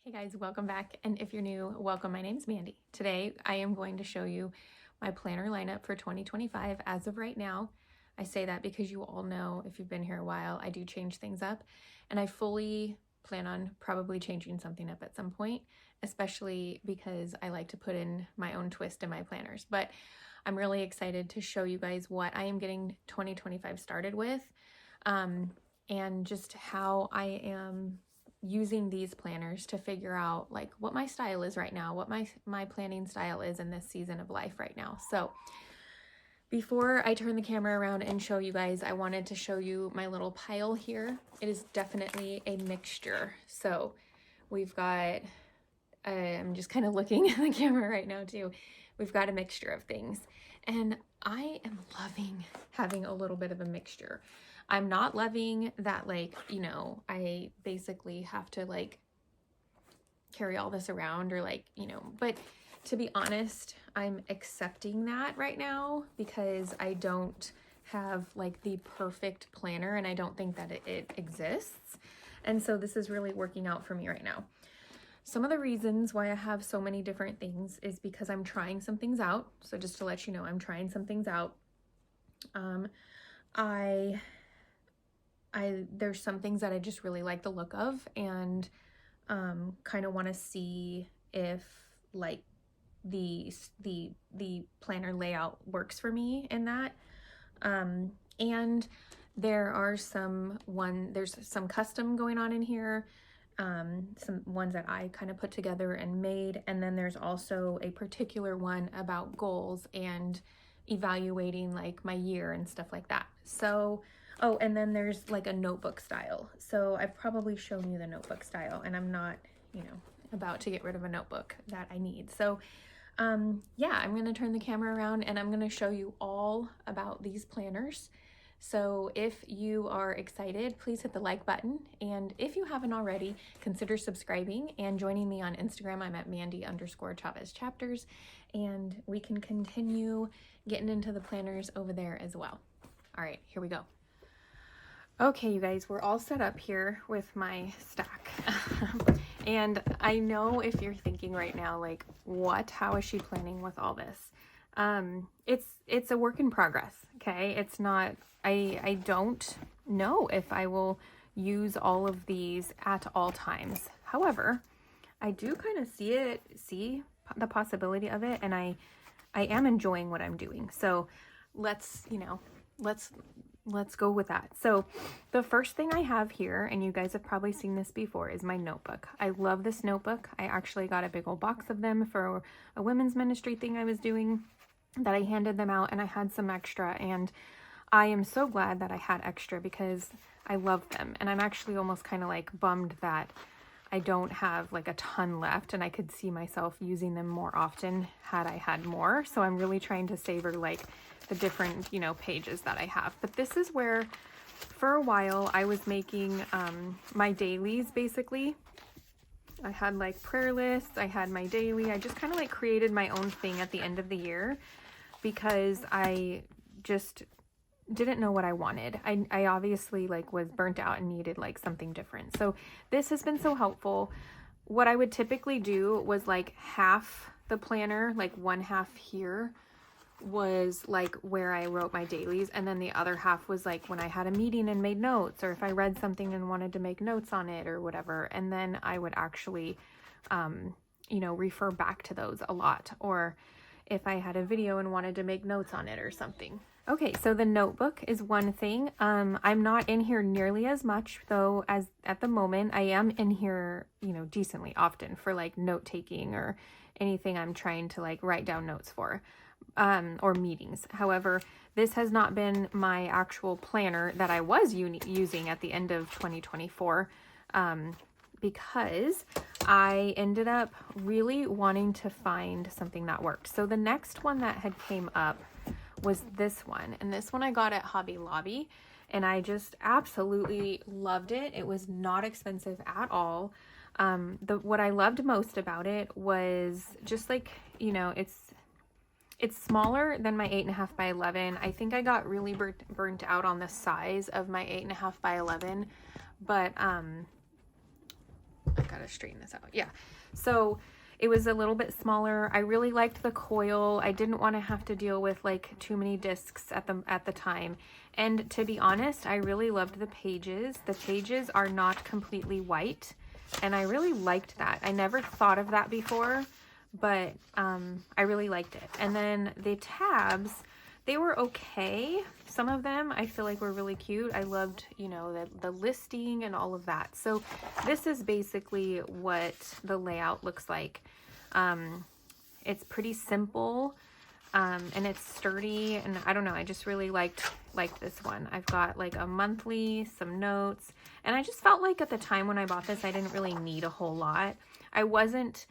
Hey guys, welcome back. And if you're new, welcome. My name's Mandy. Today I am going to show you my planner lineup for 2025 as of right now. I say that because you all know, if you've been here a while, I do change things up, and I fully plan on probably changing something up at some point, especially because I like to put in my own twist in my planners. But I'm really excited to show you guys what I am getting 2025 started with, and just how I am using these planners to figure out like what my style is right now, what my planning style is in this season of life right now. So before I turn the camera around and show you guys, I wanted to show you my little pile here. It is definitely a mixture. So we've got, I'm just kind of looking at the camera right now too. We've got a mixture of things, and I am loving having a little bit of a mixture. I'm not loving that, like, you know, I basically have to like carry all this around or like, you know, but to be honest, I'm accepting that right now because I don't have like the perfect planner, and I don't think that it exists. And so this is really working out for me right now. Some of the reasons why I have so many different things is because I'm trying some things out. So just to let you know, I'm trying some things out. There's some things that I just really like the look of, and kind of want to see if like the planner layout works for me in that. And there's some custom going on in here, some ones that I kind of put together and made, and then there's also a particular one about goals and evaluating like my year and stuff like that. So oh, and then there's like a notebook style. So I've probably shown you the notebook style, and I'm not, you know, about to get rid of a notebook that I need. So yeah, I'm going to turn the camera around and I'm going to show you all about these planners. So if you are excited, please hit the like button. And if you haven't already, consider subscribing and joining me on Instagram. I'm at Mandy_Chavez chapters, and we can continue getting into the planners over there as well. All right, here we go. Okay, you guys, we're all set up here with my stack. And I know if you're thinking right now, like, what? How is she planning with all this? It's a work in progress, okay? It's not, I don't know if I will use all of these at all times. However, I do kind of see the possibility of it, and I am enjoying what I'm doing. So let's go with that. So the first thing I have here, and you guys have probably seen this before, is my notebook. I love this notebook. I actually got a big old box of them for a women's ministry thing I was doing that I handed them out, and I had some extra, and I am so glad that I had extra because I love them. And I'm actually almost kind of like bummed that I don't have like a ton left, and I could see myself using them more often had I had more. So I'm really trying to savor like the different, you know, pages that I have. But this is where for a while I was making my dailies. Basically I had like prayer lists, I had my daily, I just kind of like created my own thing at the end of the year because I just didn't know what I wanted. I obviously like was burnt out and needed like something different. So this has been so helpful. What I would typically do was like half the planner, like one half here was like where I wrote my dailies, and then the other half was like when I had a meeting and made notes, or if I read something and wanted to make notes on it or whatever. And then I would actually you know, refer back to those a lot, or if I had a video and wanted to make notes on it or something. Okay, so the notebook is one thing. I'm not in here nearly as much though as at the moment. I am in here, you know, decently often for like note taking or anything I'm trying to like write down notes for, or meetings. However, this has not been my actual planner that I was using at the end of 2024, because I ended up really wanting to find something that worked. So the next one that had came up was this one, and this one I got at Hobby Lobby, and I just absolutely loved it. It was not expensive at all. What I loved most about it was just like, you know, it's smaller than my 8.5 by 11. I think I got really burnt out on the size of my 8.5 by 11, but like gotta straighten this out. Yeah. So it was a little bit smaller. I really liked the coil. I didn't want to have to deal with like too many discs at the time. And to be honest, I really loved the pages. The pages are not completely white, and I really liked that. I never thought of that before, but I really liked it. And then the tabs, they were okay. Some of them I feel like were really cute. I loved, you know, the listing and all of that. So this is basically what the layout looks like. It's pretty simple, and it's sturdy, and I don't know, I just really liked this one. I've got like a monthly, some notes, and I just felt like at the time when I bought this, I didn't really need a whole lot. I wasn't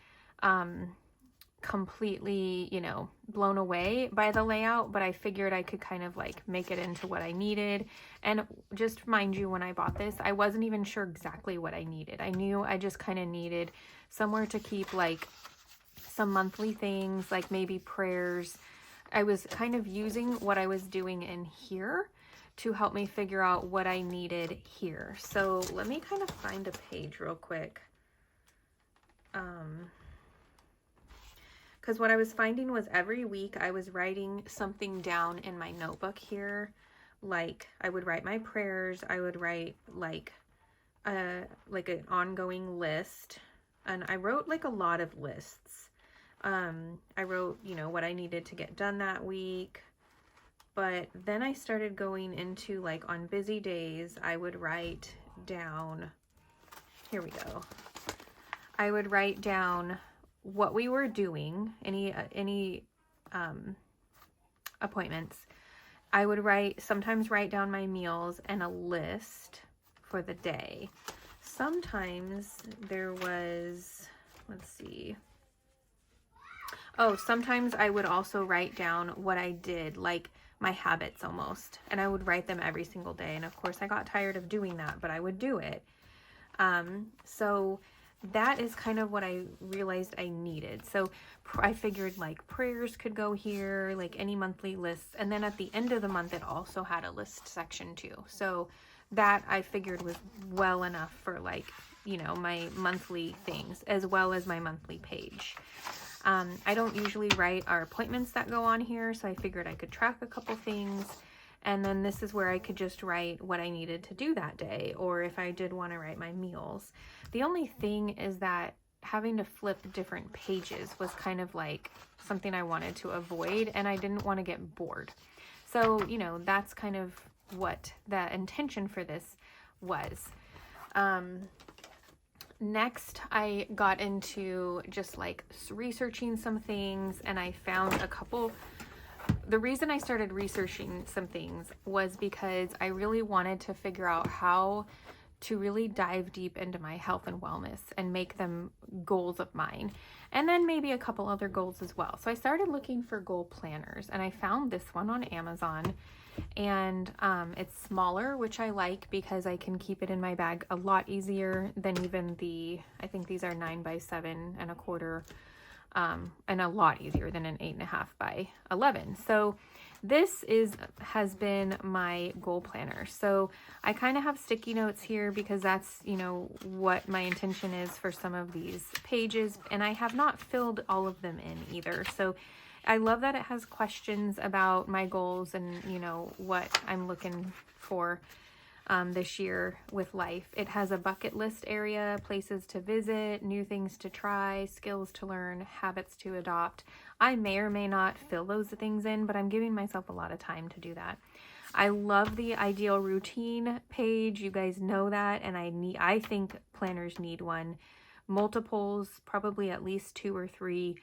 completely, you know, blown away by the layout, but I figured I could kind of like make it into what I needed. And just mind you, when I bought this, I wasn't even sure exactly what I needed. I knew I just kind of needed somewhere to keep like some monthly things, like maybe prayers. I was kind of using what I was doing in here to help me figure out what I needed here. So let me kind of find a page real quick. Because what I was finding was every week I was writing something down in my notebook here. Like I would write my prayers. I would write like an ongoing list. And I wrote like a lot of lists. I wrote, you know, what I needed to get done that week. But then I started going into like on busy days, I would write down, here we go. I would write down what we were doing, any appointments. I would sometimes write down my meals and a list for the day. Sometimes there was, let's see. Oh, sometimes I would also write down what I did, like my habits almost, and I would write them every single day. And of course I got tired of doing that, but I would do it. So that is kind of what I realized I needed. So I figured like prayers could go here, like any monthly lists. And then at the end of the month, it also had a list section too. So that I figured was well enough for like, you know, my monthly things as well as my monthly page. I don't usually write our appointments that go on here, so I figured I could track a couple things. And then this is where I could just write what I needed to do that day, or if I did want to write my meals. The only thing is that having to flip different pages was kind of like something I wanted to avoid, and I didn't want to get bored. So, you know, that's kind of what the intention for this was. Next, I got into just like researching some things, and I found a couple. The reason I started researching some things was because I really wanted to figure out how to really dive deep into my health and wellness and make them goals of mine, and then maybe a couple other goals as well. So I started looking for goal planners, and I found this one on Amazon. And it's smaller, which I like because I can keep it in my bag a lot easier than even I think these are 9 by 7 and a quarter, and a lot easier than an 8.5 by 11. So this has been my goal planner. So I kind of have sticky notes here because that's, you know, what my intention is for some of these pages, and I have not filled all of them in either. So I love that it has questions about my goals and, you know, what I'm looking for this year with life. It has a bucket list area, places to visit, new things to try, skills to learn, habits to adopt. I may or may not fill those things in, but I'm giving myself a lot of time to do that. I love the ideal routine page. You guys know that, and I think planners need one. Multiples, probably at least 2 or 3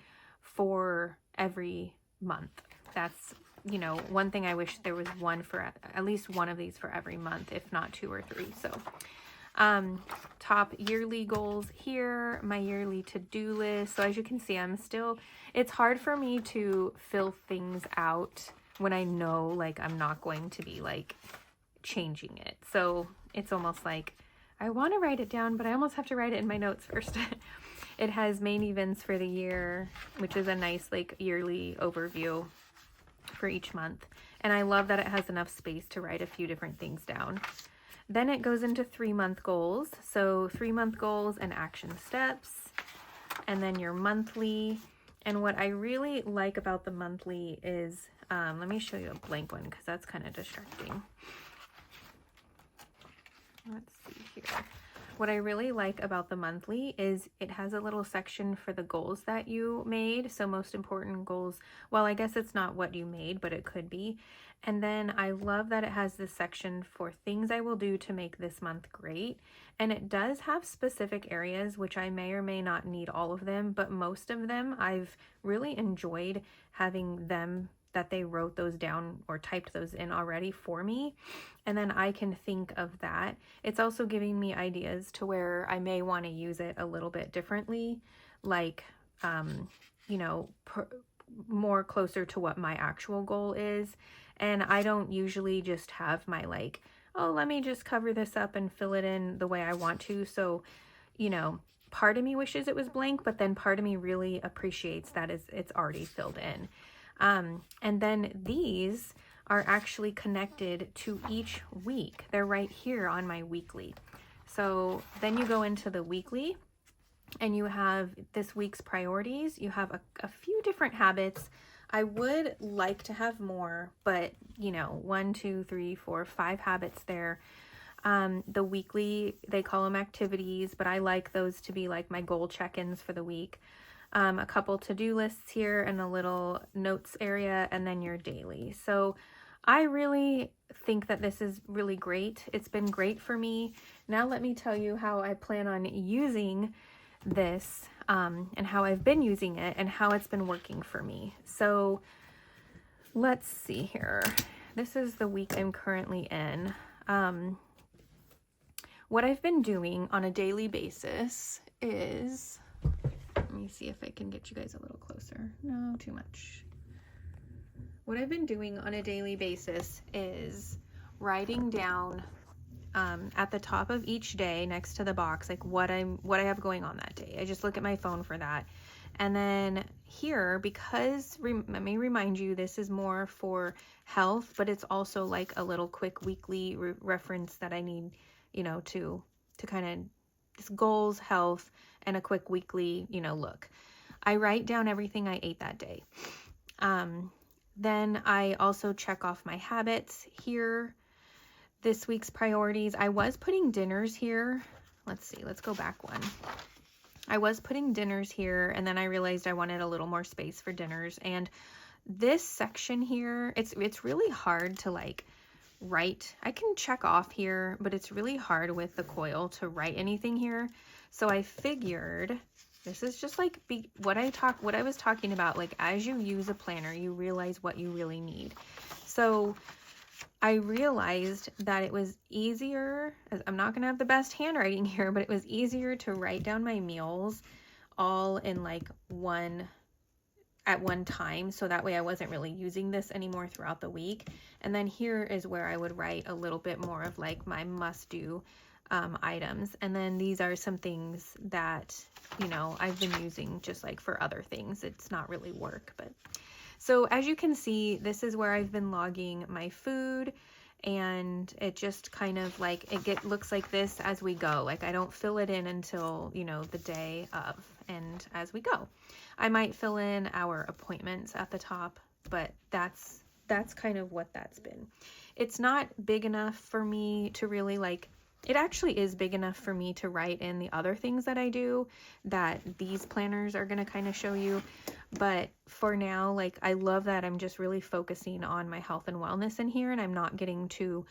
for every month. That's, you know, one thing I wish there was one for at least one of these for every month, if not 2 or 3. So top yearly goals here, my yearly to-do list. So as you can see, it's hard for me to fill things out when I know like I'm not going to be like changing it. So it's almost like I want to write it down, but I almost have to write it in my notes first. It has main events for the year, which is a nice like yearly overview for each month. And I love that it has enough space to write a few different things down. Then it goes into 3-month goals. So 3-month goals and action steps, and then your monthly. And what I really like about the monthly is, let me show you a blank one because that's kind of distracting. Let's see here. What I really like about the monthly is it has a little section for the goals that you made. So most important goals, well, I guess it's not what you made, but it could be. And then I love that it has this section for things I will do to make this month great. And it does have specific areas, which I may or may not need all of them, but most of them I've really enjoyed having them, that they wrote those down or typed those in already for me. And then I can think of that. It's also giving me ideas to where I may want to use it a little bit differently, like, you know, more closer to what my actual goal is. And I don't usually just have my like, oh, let me just cover this up and fill it in the way I want to. So, you know, part of me wishes it was blank, but then part of me really appreciates that it's already filled in. And then these are actually connected to each week. They're right here on my weekly. So then you go into the weekly and you have this week's priorities. You have a few different habits. I would like to have more, but you know, 1, 2, 3, 4, 5 habits there. The weekly, they call them activities, but I like those to be like my goal check-ins for the week. A couple to-do lists here and a little notes area, and then your daily. So I really think that this is really great. It's been great for me. Now let me tell you how I plan on using this, and how I've been using it and how it's been working for me. So let's see here. This is the week I'm currently in. What I've been doing on a daily basis is, let me see if I can get you guys a little closer. No, too much. What I've been doing on a daily basis is writing down at the top of each day next to the box, like what I have going on that day. I just look at my phone for that. And then here, because let me remind you, this is more for health, but it's also like a little quick weekly reference that I need, you know, to kind of just goals, health, and a quick weekly, you know, look. I write down everything I ate that day. Then I also check off my habits here. This week's priorities. I was putting dinners here. Let's see, let's go back one. I was putting dinners here, and then I realized I wanted a little more space for dinners. And this section here, it's really hard to like write. I can check off here, but it's really hard with the coil to write anything here. So I figured this is just like what I was talking about. Like as you use a planner, you realize what you really need. So I realized that it was easier, I'm not going to have the best handwriting here, but it was easier to write down my meals all in like at one time. So that way I wasn't really using this anymore throughout the week. And then here is where I would write a little bit more of like my must-do items. And then these are some things that, you know, I've been using just like for other things. It's not really work, but so as you can see, this is where I've been logging my food, and it just kind of like, looks like this as we go. Like I don't fill it in until, you know, the day of, and as we go. I might fill in our appointments at the top, but that's kind of what that's been. It's not big enough for me to really like, it actually is big enough for me to write in the other things that I do that these planners are going to kind of show you. But for now, like I love that I'm just really focusing on my health and wellness in here, and I'm not getting too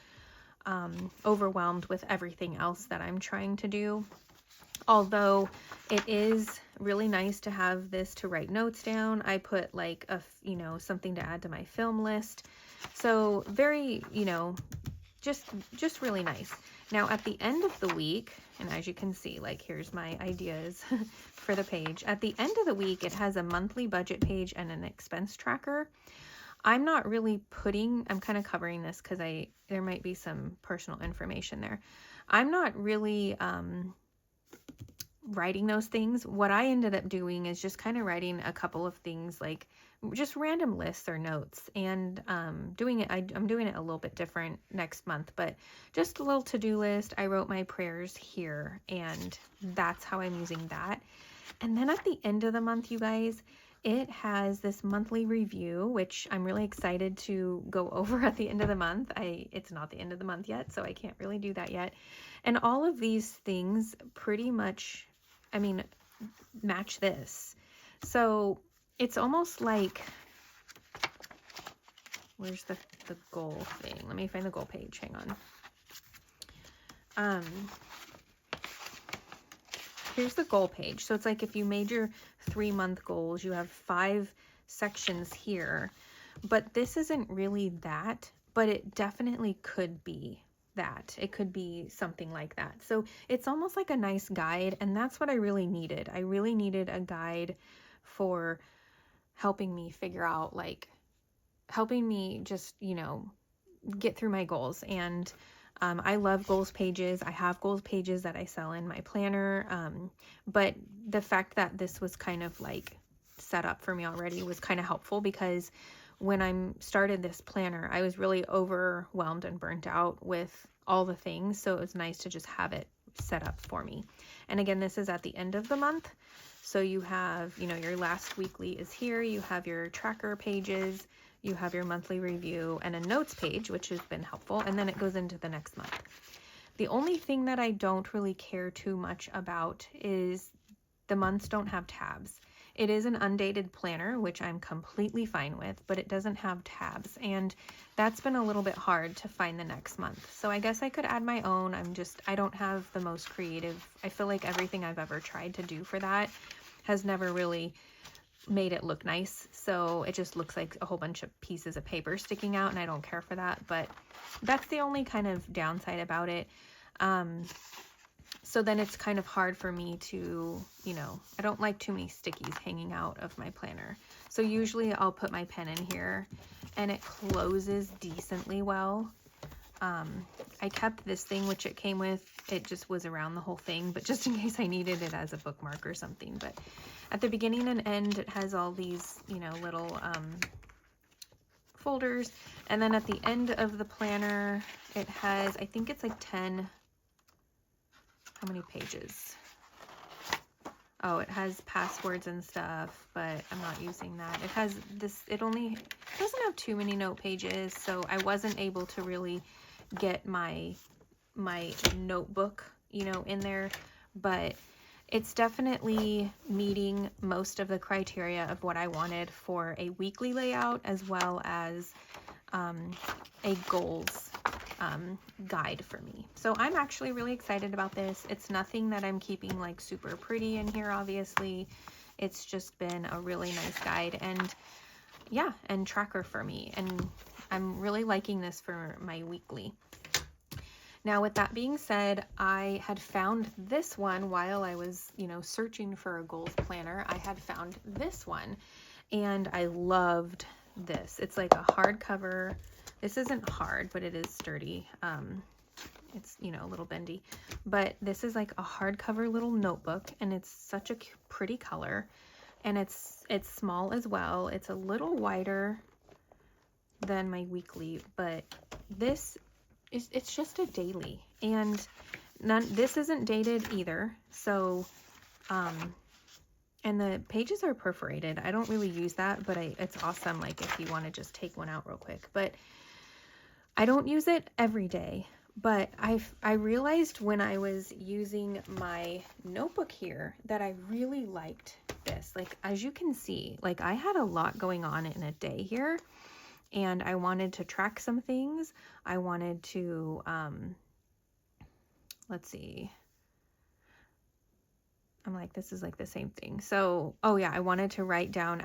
overwhelmed with everything else that I'm trying to do. Although it is really nice to have this to write notes down. I put like you know, something to add to my film list. So very, you know, just really nice. Now at the end of the week, and as you can see, like here's my ideas for the page. At the end of the week, it has a monthly budget page and an expense tracker. I'm not really I'm kind of covering this because there might be some personal information there. I'm not really, writing those things, what I ended up doing is just kind of writing a couple of things, like just random lists or notes, and I'm doing it a little bit different next month, but just a little to-do list. I wrote my prayers here, and that's how I'm using that. And then at the end of the month, you guys, it has this monthly review, which I'm really excited to go over at the end of the month. It's not the end of the month yet, so I can't really do that yet. And all of these things pretty much, I mean, match this. So it's almost like, where's the goal thing? Let me find the goal page. Hang on. Here's the goal page. So it's like if you made your 3-month goals, you have 5 sections here, but this isn't really that, but it definitely could be that. It could be something like that. So it's almost like a nice guide, and that's what I really needed. I really needed a guide for helping me figure out, like, helping me just, you know, get through my goals. And I love goals pages. I have goals pages that I sell in my planner. But the fact that this was kind of like set up for me already was kind of helpful, because when I started this planner, I was really overwhelmed and burnt out with all the things. So it was nice to just have it set up for me. And again, this is at the end of the month. So you have, you know, your last weekly is here. You have your tracker pages. You have your monthly review and a notes page, which has been helpful. And then it goes into the next month. The only thing that I don't really care too much about is the months don't have tabs. It is an undated planner, which I'm completely fine with, but it doesn't have tabs. And that's been a little bit hard to find the next month. So I guess I could add my own. I don't have the most creative. I feel like everything I've ever tried to do for that has never really made it look nice. So it just looks like a whole bunch of pieces of paper sticking out, and I don't care for that. But that's the only kind of downside about it. So then it's kind of hard for me to, you know, I don't like too many stickies hanging out of my planner. So usually I'll put my pen in here and it closes decently well. I kept this thing, which it came with. It just was around the whole thing, but just in case I needed it as a bookmark or something. But at the beginning and end, it has all these, you know, little folders. And then at the end of the planner, it has, I think it's like 10, how many pages? Oh, it has passwords and stuff, but I'm not using that. It has this, it doesn't have too many note pages, so I wasn't able to really get my notebook, you know, in there, but it's definitely meeting most of the criteria of what I wanted for a weekly layout, as well as a goals guide for me. So I'm actually really excited about this. It's nothing that I'm keeping like super pretty in here, obviously. It's just been a really nice guide and yeah, and tracker for me. And I'm really liking this for my weekly. Now, with that being said, I had found this one while I was, you know, searching for a goals planner. I had found this one and I loved this. It's like a hardcover. This isn't hard, but it is sturdy. It's, you know, a little bendy, but this is like a hardcover little notebook, and it's such a pretty color, and it's small as well. It's a little wider than my weekly, but this is, it's just a daily, and this isn't dated either. So, and the pages are perforated. I don't really use that, but it's awesome. Like if you want to just take one out real quick, but I don't use it every day. But I realized when I was using my notebook here that I really liked this. Like, as you can see, like I had a lot going on in a day here, and I wanted to track some things. I wanted to, let's see. I'm like, this is like the same thing. So, oh yeah, I wanted to write down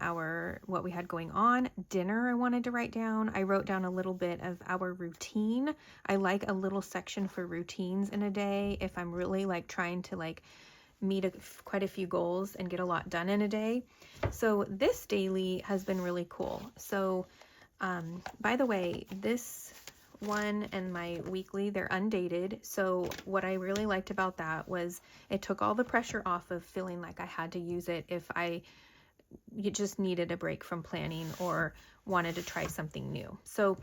what we had going on. Dinner I wanted to write down. I wrote down a little bit of our routine. I like a little section for routines in a day if I'm really like trying to like meet quite a few goals and get a lot done in a day. So this daily has been really cool. So, by the way, this one and my weekly, they're undated. So what I really liked about that was it took all the pressure off of feeling like I had to use it if you just needed a break from planning or wanted to try something new. So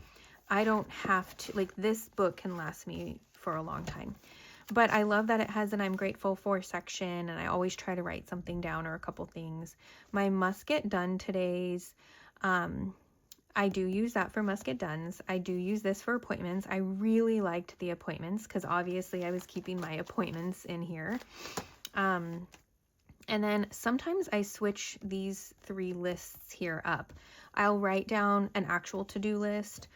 I don't have to, like, this book can last me for a long time. But I love that it has an I'm grateful for section, and I always try to write something down or a couple things. My must get done todays, I do use that for must get dones. I do use this for appointments. I really liked the appointments because obviously I was keeping my appointments in here. And then sometimes I switch these 3 lists here up. I'll write down an actual to-do list,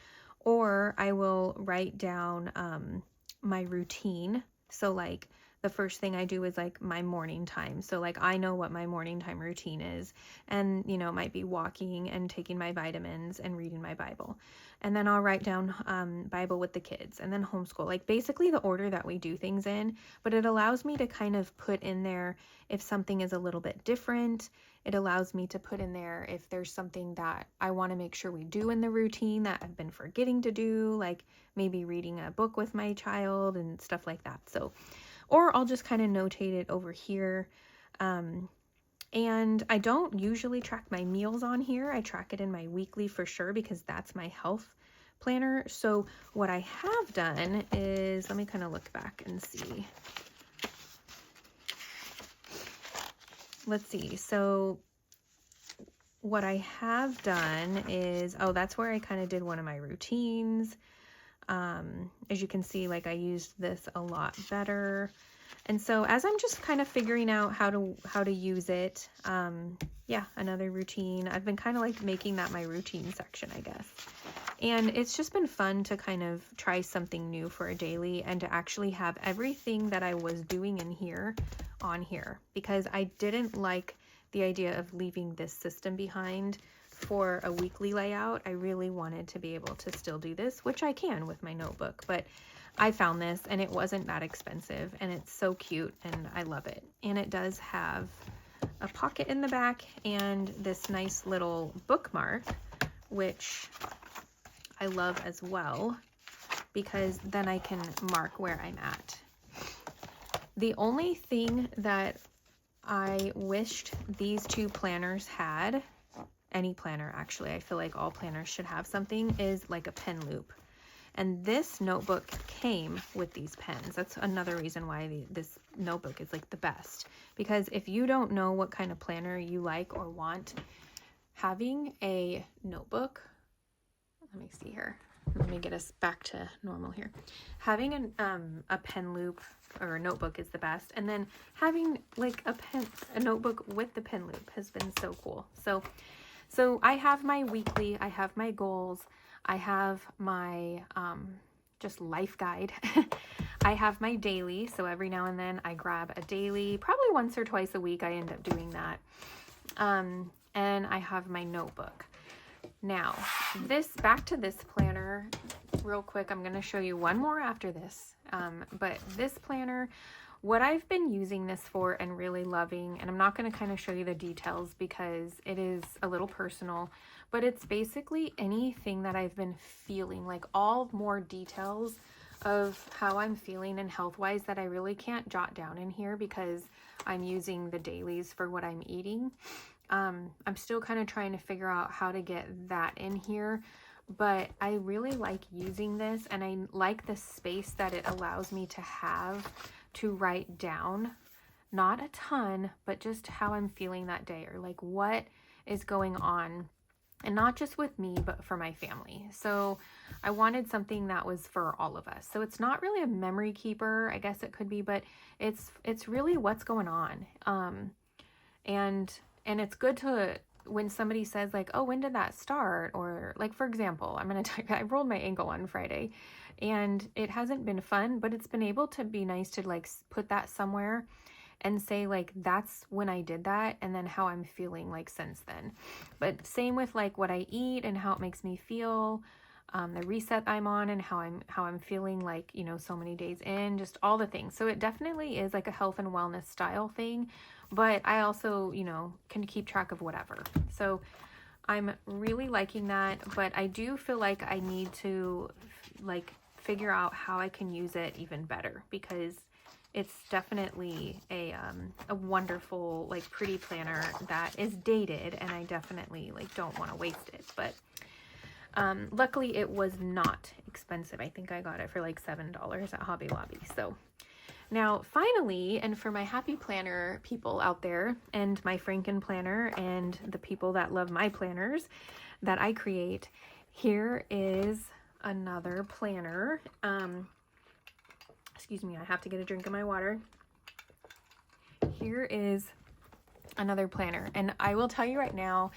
or I will write down my routine. So like the first thing I do is like my morning time. So like I know what my morning time routine is, and you know, it might be walking and taking my vitamins and reading my Bible. And then I'll write down Bible with the kids, and then homeschool, like basically the order that we do things in. But it allows me to kind of put in there if something is a little bit different. It allows me to put in there if there's something that I want to make sure we do in the routine that I've been forgetting to do, like maybe reading a book with my child and stuff like that. So, or I'll just kind of notate it over here. And I don't usually track my meals on here. I track it in my weekly for sure because that's my health planner. So what I have done is, let me kind of look back and see. Let's see. So what I have done is, oh, that's where I kind of did one of my routines. As you can see, like I used this a lot better. And so as I'm just kind of figuring out how to use it, yeah, another routine. I've been kind of like making that my routine section, I guess. And it's just been fun to kind of try something new for a daily and to actually have everything that I was doing in here on here, because I didn't like the idea of leaving this system behind for a weekly layout. I really wanted to be able to still do this, which I can with my notebook, but I found this and it wasn't that expensive, and it's so cute and I love it. And it does have a pocket in the back and this nice little bookmark, which I love as well, because then I can mark where I'm at. The only thing that I wished these 2 planners had, any planner actually, I feel like all planners should have something, is like a pen loop. And this notebook came with these pens. That's another reason why this notebook is like the best. Because if you don't know what kind of planner you like or want, having a notebook, let me see here. Let me get us back to normal here. Having a pen loop or a notebook is the best. And then having like a notebook with the pen loop has been so cool. So I have my weekly, I have my goals, I have my just life guide. I have my daily. So every now and then I grab a daily, probably once or twice a week I end up doing that. And I have my notebook. Now, back to this planner real quick. I'm going to show you one more after this. But this planner, what I've been using this for and really loving, and I'm not going to kind of show you the details because it is a little personal, but it's basically anything that I've been feeling, like all more details of how I'm feeling and health-wise that I really can't jot down in here because I'm using the dailies for what I'm eating. I'm still kind of trying to figure out how to get that in here, but I really like using this, and I like the space that it allows me to have to write down, not a ton, but just how I'm feeling that day, or like what is going on, and not just with me, but for my family. So I wanted something that was for all of us. So it's not really a memory keeper, I guess it could be, but it's really what's going on. And it's good to, when somebody says like, oh, when did that start? Or like, for example, I rolled my ankle on Friday and it hasn't been fun, but it's been able to be nice to like put that somewhere and say like, that's when I did that. And then how I'm feeling like since then. But same with like what I eat and how it makes me feel, the reset I'm on and how I'm feeling like, you know, so many days in, just all the things. So it definitely is like a health and wellness style thing. But I also, you know, can keep track of whatever. So I'm really liking that, but I do feel like I need to like figure out how I can use it even better, because it's definitely a wonderful, like, pretty planner that is dated, and I definitely like don't want to waste it. But luckily it was not expensive. I think I got it for like $7 at Hobby Lobby. So now finally, and for my happy planner people out there, and my Franken-planner, and the people that love my planners that I create, here is another planner. Excuse me, I have to get a drink of my water. Here is another planner, and I will tell you right now,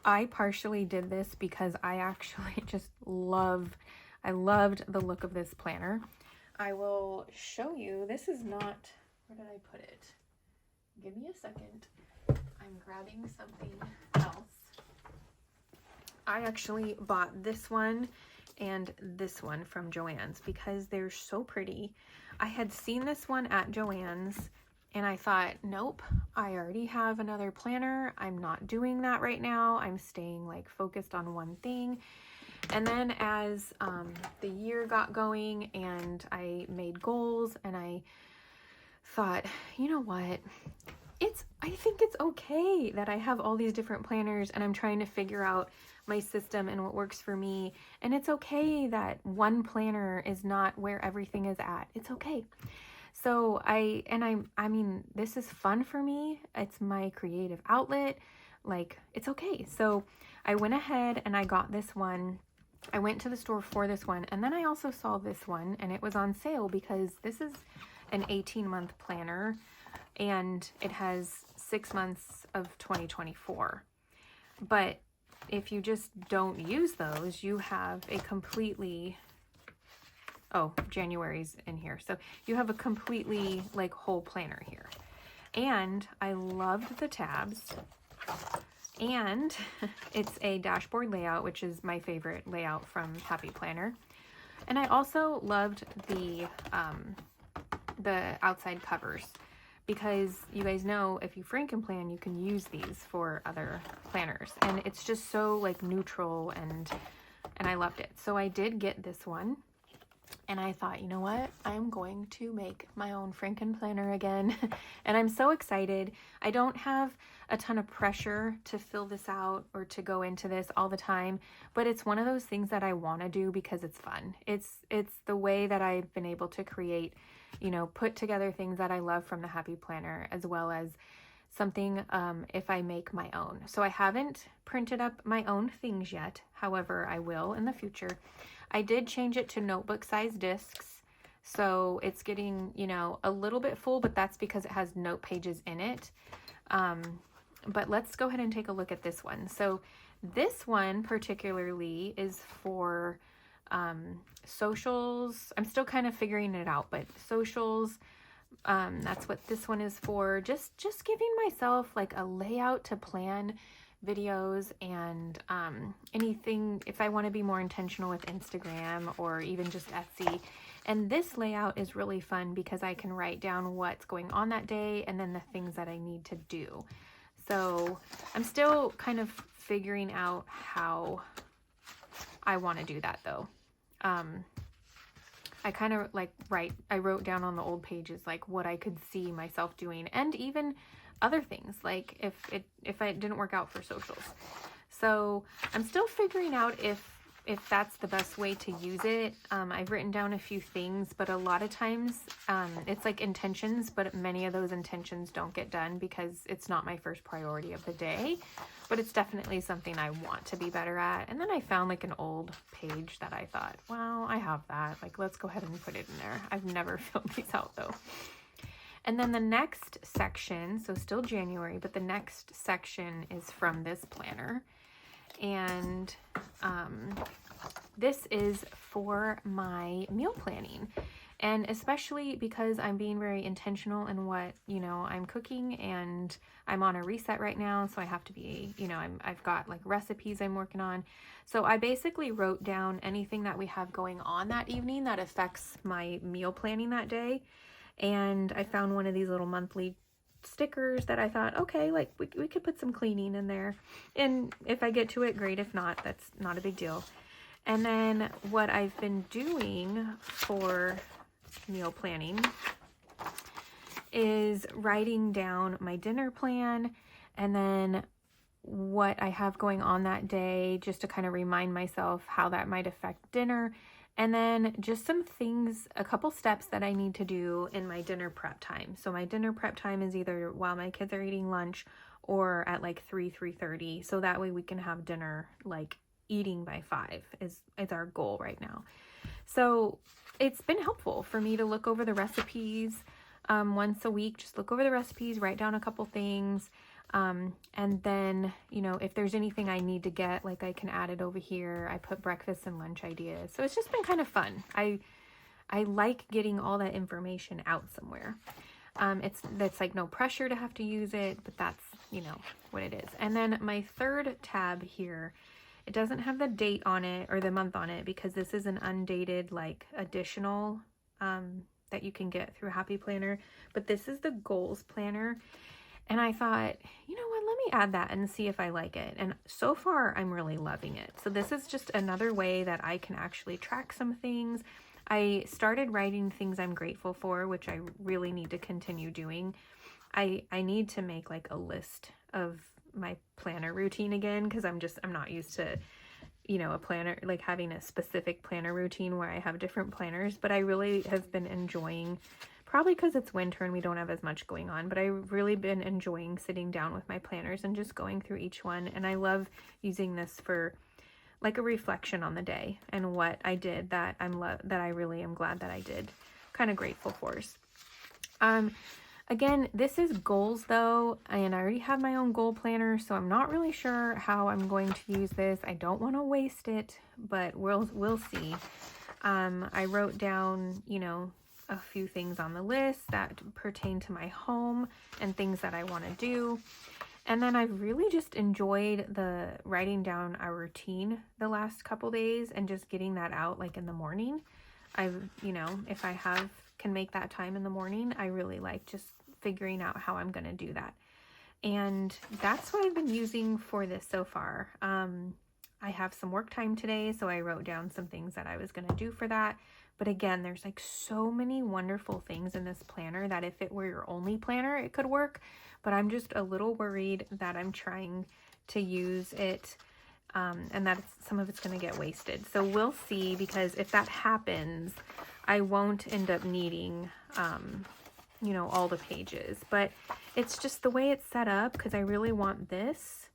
I partially did this because I actually just I loved the look of this planner. I will show you. This is not, where did I put it? Give me a second. I'm grabbing something else. I actually bought this one and this one from Joann's because they're so pretty. I had seen this one at Joann's and I thought, nope, I already have another planner. I'm not doing that right now. I'm staying like focused on one thing. And then as the year got going and I made goals, and I thought, you know what? I think it's okay that I have all these different planners and I'm trying to figure out my system and what works for me. And it's okay that one planner is not where everything is at. It's okay. So I mean, this is fun for me. It's my creative outlet. Like, it's okay. So I went ahead and I got this one. I went to the store for this one, and then I also saw this one, and it was on sale because this is an 18-month planner, and it has 6 months of 2024. But if you just don't use those, you have a completely, oh, January's in here. So you have a completely like whole planner here. And I loved the tabs. And it's a dashboard layout, which is my favorite layout from Happy Planner. And I also loved the outside covers, because you guys know if you Franken-plan, you can use these for other planners. And it's just so like neutral, and I loved it. So I did get this one. And I thought, you know what? I'm going to make my own Franken-planner again. And I'm so excited. I don't have a ton of pressure to fill this out or to go into this all the time, but it's one of those things that I want to do because it's fun. It's the way that I've been able to create, you know, put together things that I love from the Happy Planner, as well as something if I make my own. So I haven't printed up my own things yet. However, I will in the future. I did change it to notebook size discs, so it's getting, you know, a little bit full, but that's because it has note pages in it. But let's go ahead and take a look at this one. So this one particularly is for socials. I'm still kind of figuring it out, but socials, that's what this one is for. Just giving myself like a layout to plan videos and anything if I want to be more intentional with Instagram or even just Etsy. And this layout is really fun because I can write down what's going on that day and then the things that I need to do. So I'm still kind of figuring out how I want to do that though. I kind of like I wrote down on the old pages like what I could see myself doing, and even other things like if it didn't work out for socials. So I'm still figuring out if that's the best way to use it. I've written down a few things, but a lot of times it's like intentions, but many of those intentions don't get done because it's not my first priority of the day, but it's definitely something I want to be better at. And then I found like an old page that I thought, well, I have that, like, let's go ahead and put it in there. I've never filled these out though. And then the next section, so still January, but the next section is from this planner. And this is for my meal planning. And especially because I'm being very intentional in what, you know, I'm cooking, and I'm on a reset right now. So I have to be, you know, I've got like recipes I'm working on. So I basically wrote down anything that we have going on that evening that affects my meal planning that day. And I found one of these little monthly stickers that I thought, okay, like we could put some cleaning in there. And if I get to it, great. If not, that's not a big deal. And then what I've been doing for meal planning is writing down my dinner plan and then what I have going on that day, just to kind of remind myself how that might affect dinner. And then just some things, a couple steps that I need to do in my dinner prep time. So my dinner prep time is either while my kids are eating lunch or at like 3:30. So that way we can have dinner like eating by 5 is our goal right now. So it's been helpful for me to look over the recipes once a week, just look over the recipes, write down a couple things. And then, you know, if there's anything I need to get, like I can add it over here. I put breakfast and lunch ideas. So it's just been kind of fun. I like getting all that information out somewhere. That's like no pressure to have to use it, but that's, you know, what it is. And then my third tab here, it doesn't have the date on it or the month on it because this is an undated, like additional, that you can get through Happy Planner, but this is the goals planner. And I thought, you know what, let me add that and see if I like it. And so far, I'm really loving it. So this is just another way that I can actually track some things. I started writing things I'm grateful for, which I really need to continue doing. I need to make like a list of my planner routine again, because I'm not used to, you know, a planner, like having a specific planner routine where I have different planners. But I really have been enjoying, probably because it's winter and we don't have as much going on, but I've really been enjoying sitting down with my planners and just going through each one. And I love using this for like a reflection on the day and what I did that I really am glad that I did. Kind of grateful for. Again, this is goals though, and I already have my own goal planner, so I'm not really sure how I'm going to use this. I don't want to waste it, but we'll see. I wrote down, you know, a few things on the list that pertain to my home and things that I want to do. And then I've really just enjoyed the writing down our routine the last couple days and just getting that out like in the morning. You know, if I can make that time in the morning, I really like just figuring out how I'm going to do that. And that's what I've been using for this so far. I have some work time today, so I wrote down some things that I was going to do for that. But again, there's like so many wonderful things in this planner that if it were your only planner, it could work. But I'm just a little worried that I'm trying to use it and that some of it's going to get wasted. So we'll see, because if that happens, I won't end up needing, you know, all the pages. But it's just the way it's set up, because I really want this.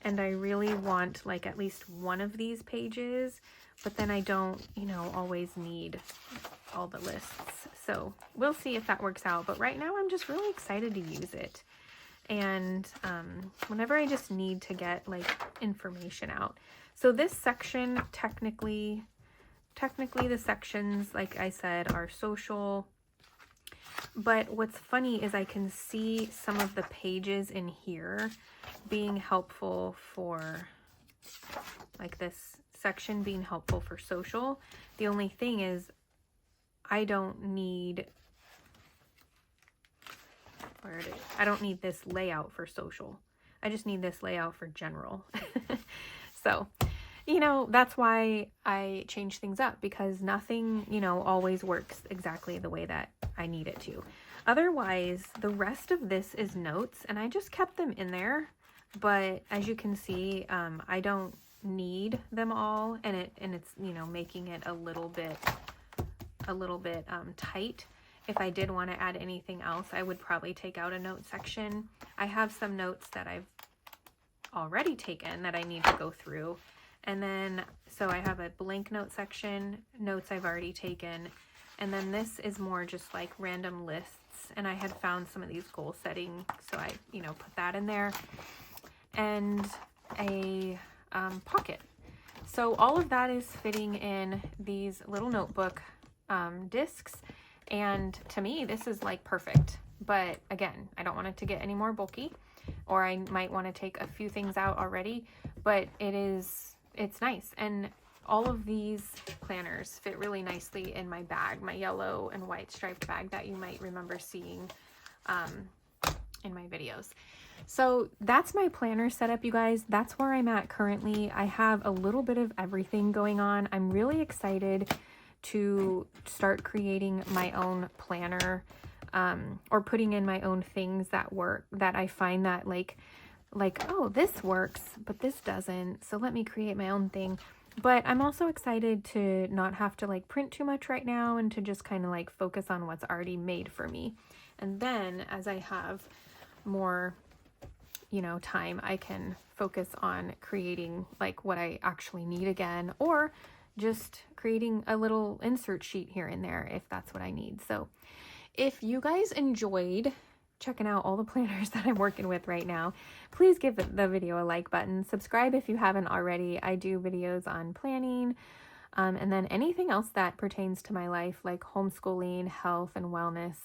And I really want like at least one of these pages, but then I don't, you know, always need all the lists. So we'll see if that works out. But right now I'm just really excited to use it. And whenever I just need to get like information out. So this section, technically the sections, like I said, are social. But what's funny is I can see some of the pages in here being helpful for, like this section being helpful for social. The only thing is I don't need this layout for social. I just need this layout for general. So, you know, that's why I change things up, because nothing, you know, always works exactly the way that I need it to. Otherwise, the rest of this is notes, and I just kept them in there. But as you can see, I don't need them all, and it's, you know, making it a little bit tight. If I did want to add anything else, I would probably take out a note section. I have some notes that I've already taken that I need to go through. And then, so I have a blank note section, notes I've already taken. And then this is more just like random lists. And I had found some of these goal setting, so I, you know, put that in there. And a pocket. So all of that is fitting in these little notebook discs. And to me, this is like perfect. But again, I don't want it to get any more bulky, or I might want to take a few things out already, but it's nice. And all of these planners fit really nicely in my bag, my yellow and white striped bag that you might remember seeing in my videos. So that's my planner setup, you guys. That's where I'm at currently. I have a little bit of everything going on. I'm really excited to start creating my own planner, or putting in my own things that work, that I find that like, oh, this works, but this doesn't. So let me create my own thing. But I'm also excited to not have to like print too much right now and to just kind of like focus on what's already made for me. And then as I have more, you know, time, I can focus on creating like what I actually need again, or just creating a little insert sheet here and there if that's what I need. So if you guys enjoyed checking out all the planners that I'm working with right now, please give the video a like button. Subscribe if you haven't already. I do videos on planning, and then anything else that pertains to my life, like homeschooling, health and wellness,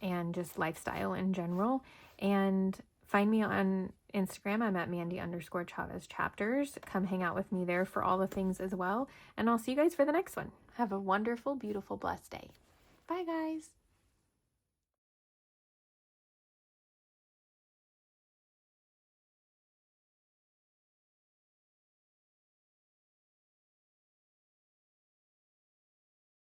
and just lifestyle in general. And find me on Instagram. I'm at Mandy_Chavez chapters. Come hang out with me there for all the things as well. And I'll see you guys for the next one. Have a wonderful, beautiful, blessed day. Bye, guys.